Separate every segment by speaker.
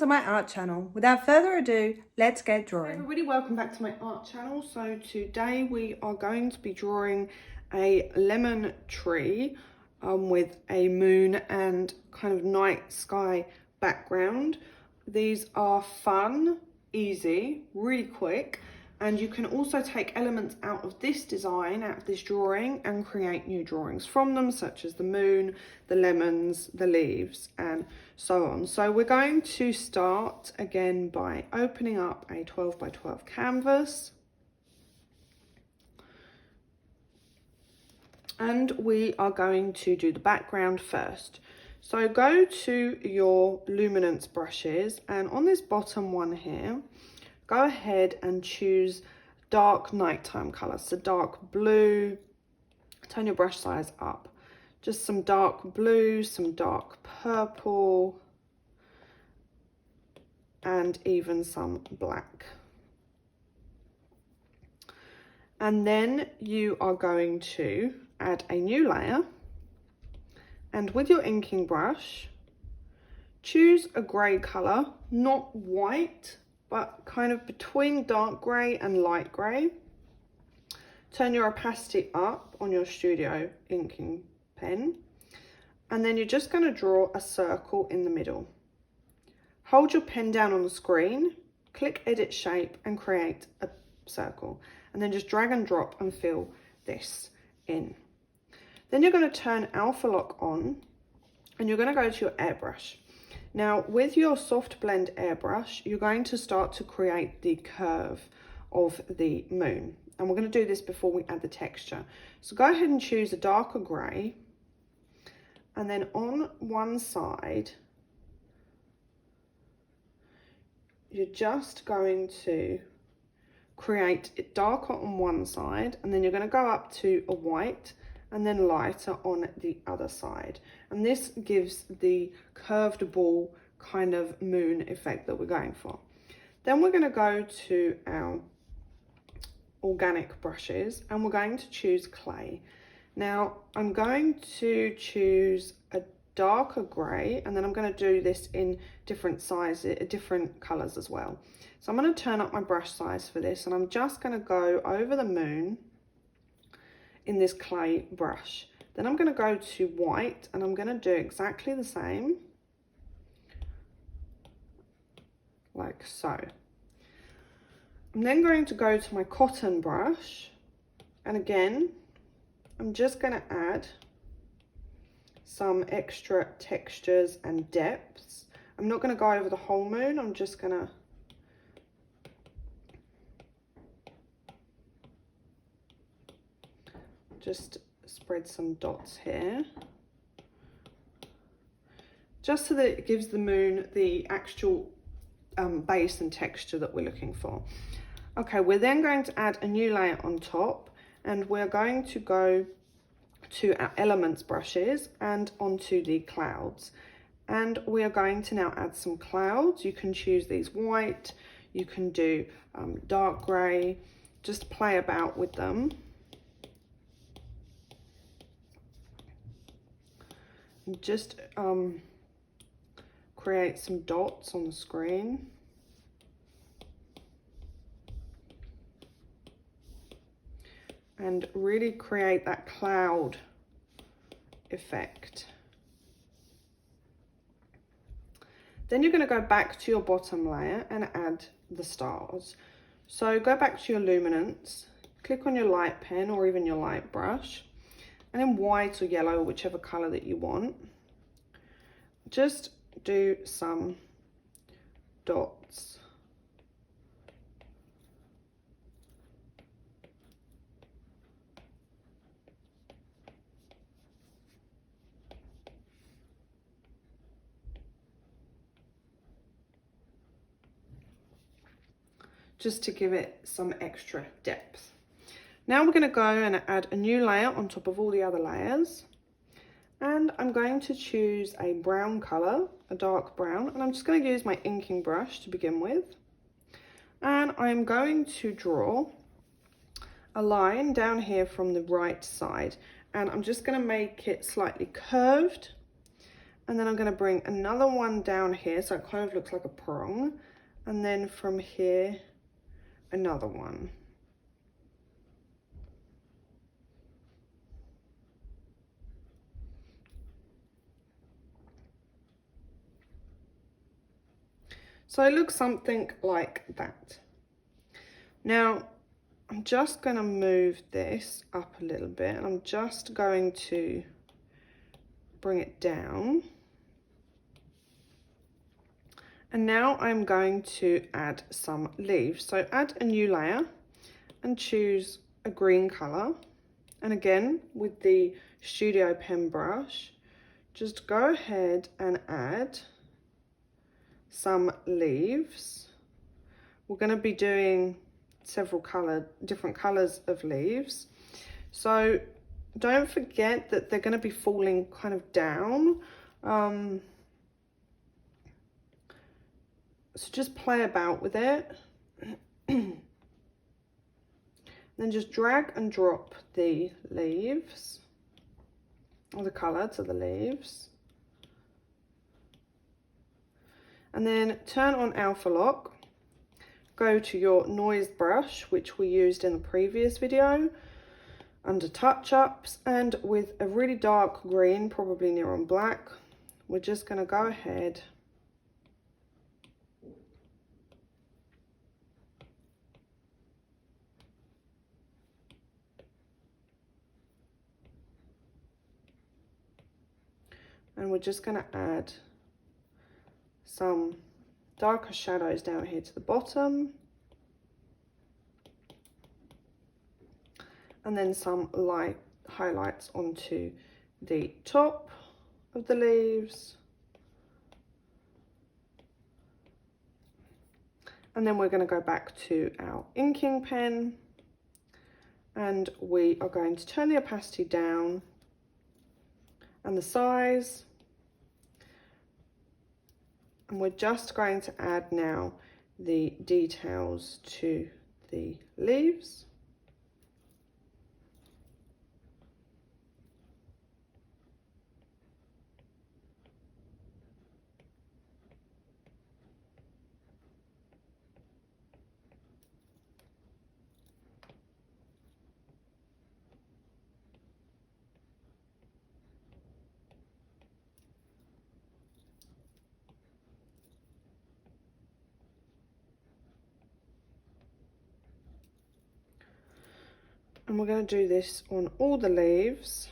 Speaker 1: to my art channel. Without further ado, let's get drawing.
Speaker 2: Hey everybody, welcome back to my art channel. So today we are going to be drawing a lemon tree with a moon and kind of night sky background. These are fun, easy, really quick, and you can also take elements out of this design, out of this drawing, and create new drawings from them, such as the moon, the lemons, the leaves, and so on. So we're going to start again by opening up a 12 by 12 canvas. And we are going to do the background first. So go to your luminance brushes, and on this bottom one here, go ahead and choose dark nighttime colours. So dark blue, turn your brush size up. Just some dark blue, some dark purple, and even some black. And then you are going to add a new layer, and with your inking brush, choose a grey colour, not white, but kind of between dark grey and light grey. Turn your opacity up on your studio inking pen, and then you're just going to draw a circle in the middle. Hold your pen down on the screen, click edit shape and create a circle, and then just drag and drop and fill this in. Then you're going to turn alpha lock on, and you're going to go to your airbrush. Now with your soft blend airbrush, you're going to start to create the curve of the moon, and we're going to do this before we add the texture. So go ahead and choose a darker grey, and then on one side you're just going to create it darker on one side, and then you're going to go up to a white and then lighter on the other side, and this gives the curved ball kind of moon effect that we're going for. Then we're going to go to our organic brushes, and we're going to choose clay. Now I'm going to choose a darker grey, and then I'm going to do this in different sizes, different colours as well. So I'm going to turn up my brush size for this, and I'm just going to go over the moon in this clay brush. Then I'm going to go to white, and I'm going to do exactly the same, like so. I'm then going to go to my cotton brush, and again I'm just going to add some extra textures and depths. I'm not going to go over the whole moon, I'm just going to spread some dots here, just so that it gives the moon the actual base and texture that we're looking for. Okay, we're then going to add a new layer on top, and we're going to go to our elements brushes and onto the clouds, and we are going to now add some clouds. You can choose these white, you can do dark grey, just play about with them. And just create some dots on the screen. And really create that cloud effect. Then you're going to go back to your bottom layer and add the stars. So go back to your luminance, click on your light pen or even your light brush, and in white or yellow, whichever colour that you want, just do some dots. Just to give it some extra depth. Now we're going to go and add a new layer on top of all the other layers, and I'm going to choose a brown colour, a dark brown, and I'm just going to use my inking brush to begin with, and I'm going to draw a line down here from the right side, and I'm just going to make it slightly curved, And then I'm going to bring another one down here, so it kind of looks like a prong. And then from here, another one. So it looks something like that. Now, I'm just going to move this up a little bit, and I'm just going to bring it down. And now I'm going to add some leaves. So add a new layer and choose a green color. And again, with the Studio Pen brush, just go ahead and add some leaves. We're going to be doing several different colors of leaves. So don't forget that they're going to be falling kind of down. So just play about with it. Then just drag and drop the leaves, or the colour to the leaves. And then turn on Alpha Lock. Go to your noise brush, which we used in the previous video, under touch-ups, and with a really dark green, probably neon black, we're just going to go ahead and we're just going to add some darker shadows down here to the bottom, and then some light highlights onto the top of the leaves. And then we're going to go back to our inking pen, and we are going to turn the opacity down and the size. And we're just going to add now the details to the leaves. And we're going to do this on all the leaves.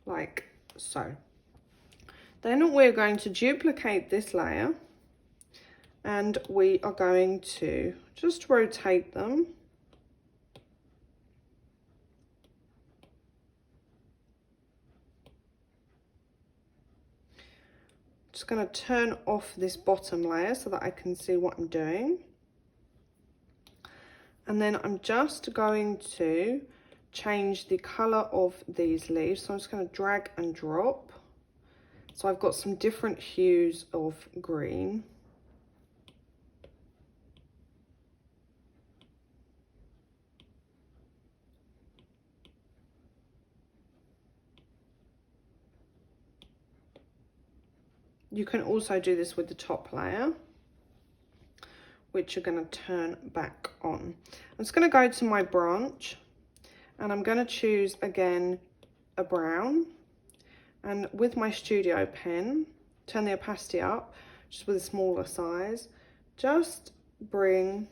Speaker 2: Like so. Then we're going to duplicate this layer, and we are going to just rotate them. Just going to turn off this bottom layer so that I can see what I'm doing. And then I'm just going to change the colour of these leaves. So I'm just going to drag and drop. So I've got some different hues of green. You can also do this with the top layer, which you're going to turn back on. I'm just going to go to my branch, and I'm going to choose again a brown, and with my Studio Pen, turn the opacity up just with a smaller size, just bring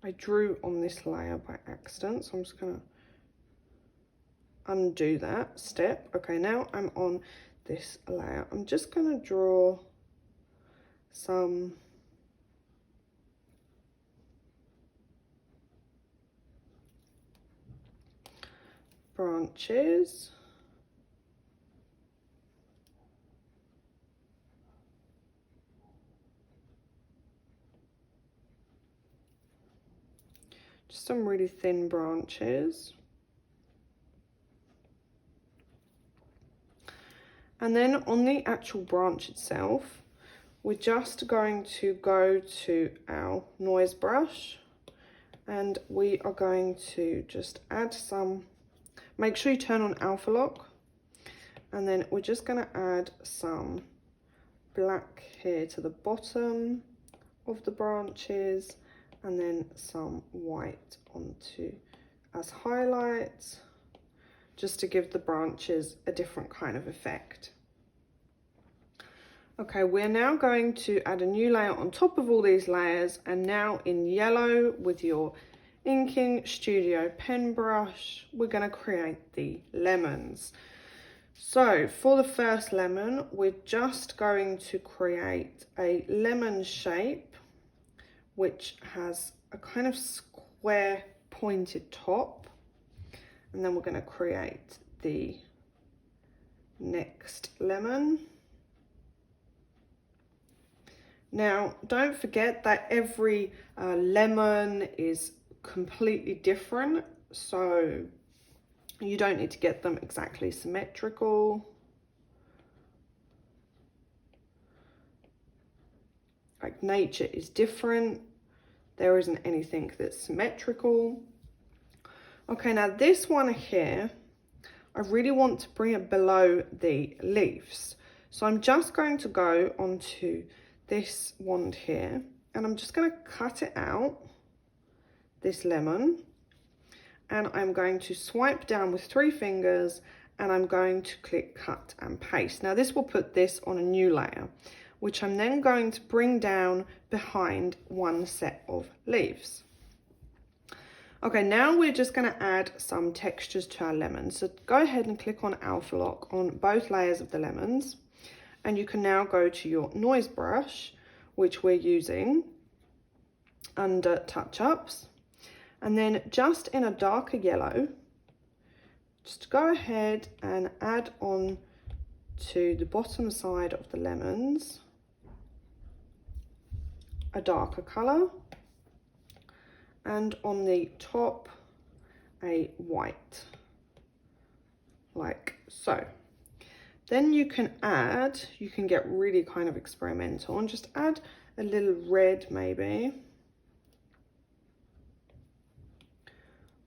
Speaker 2: I drew on this layer by accident, so I'm just going to undo that step. Okay, now I'm on this layer. I'm just going to draw some branches. some really thin branches. And then on the actual branch itself, we're just going to go to our noise brush, and we are going to just add some, make sure you turn on alpha lock, and then we're just going to add some black here to the bottom of the branches, and then some white onto as highlights, just to give the branches a different kind of effect. Okay, we're now going to add a new layer on top of all these layers, and now in yellow with your Inking Studio pen brush, we're going to create the lemons. So for the first lemon, we're just going to create a lemon shape, which has a kind of square pointed top. And then we're going to create the next lemon. Now, don't forget that every lemon is completely different, so you don't need to get them exactly symmetrical. Like, nature is different. There isn't anything that's symmetrical. Okay, now this one here, I really want to bring it below the leaves. So I'm just going to go onto this wand here, and I'm just going to cut it out, this lemon, and I'm going to swipe down with 3 fingers, and I'm going to click cut and paste. Now this will put this on a new layer, which I'm then going to bring down behind one set of leaves. Okay, now we're just going to add some textures to our lemons. So go ahead and click on alpha lock on both layers of the lemons, and you can now go to your noise brush, which we're using under touch ups, and then just in a darker yellow, just go ahead and add on to the bottom side of the lemons a darker color, and on the top a white, like so. Then you can get really kind of experimental and just add a little red maybe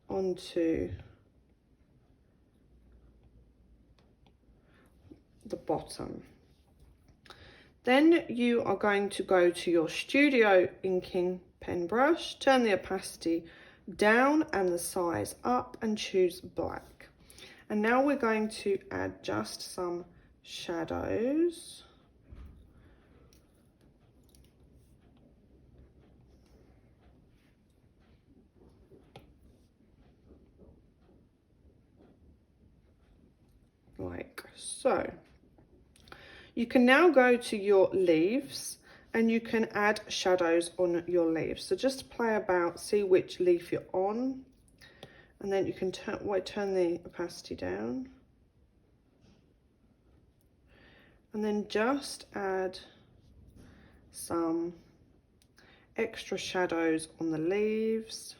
Speaker 2: onto the bottom. Then you are going to go to your Studio inking pen brush, turn the opacity down and the size up, and choose black. And now we're going to add just some shadows. Like so. You can now go to your leaves, and you can add shadows on your leaves. So just play about, see which leaf you're on, and then you can turn the opacity down, and then just add some extra shadows on the leaves.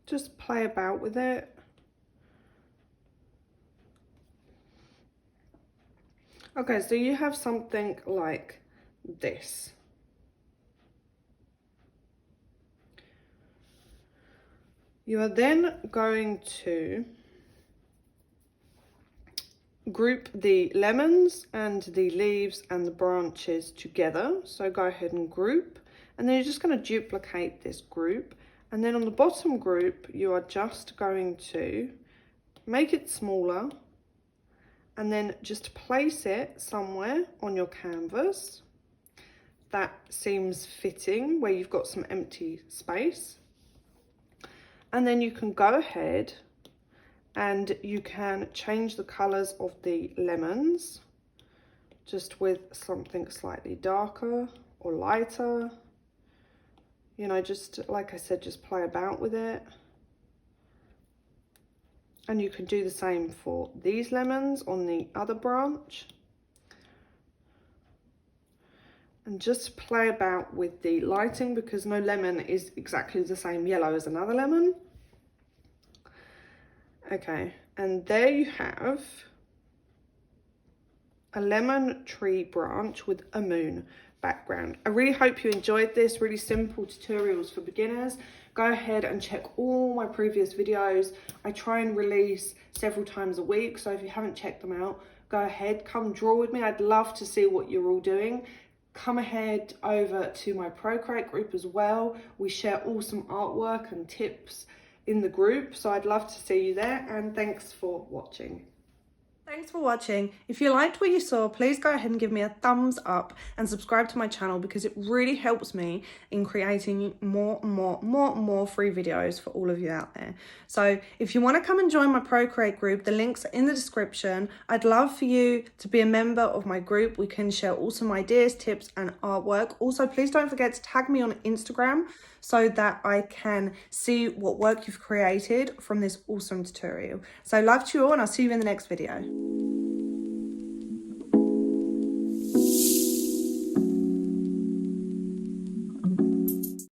Speaker 2: Just play about with it. Okay, so you have something like this. You are then going to group the lemons and the leaves and the branches together. So go ahead and group, and then you're just going to duplicate this group. And then on the bottom group, you are just going to make it smaller, and then just place it somewhere on your canvas that seems fitting, where you've got some empty space. And then you can go ahead and you can change the colors of the lemons just with something slightly darker or lighter. You know, just like I said, just play about with it. And you can do the same for these lemons on the other branch. And just play about with the lighting, because no lemon is exactly the same yellow as another lemon. Okay, and there you have a lemon tree branch with a moon background. I really hope you enjoyed this. Really simple tutorials for beginners. Go ahead and check all my previous videos. I try and release several times a week, so if you haven't checked them out, go ahead, come draw with me. I'd love to see what you're all doing. Come ahead over to my Procreate group as well. We share awesome artwork and tips in the group, so I'd love to see you there, and thanks for watching.
Speaker 1: Thanks for watching. If you liked what you saw, please go ahead and give me a thumbs up and subscribe to my channel, because it really helps me in creating more free videos for all of you out there. So if you want to come and join my Procreate group, the links are in the description. I'd love for you to be a member of my group. We can share awesome ideas, tips and artwork. Also, please don't forget to tag me on Instagram so that I can see what work you've created from this awesome tutorial. So love to you all, and I'll see you in the next video.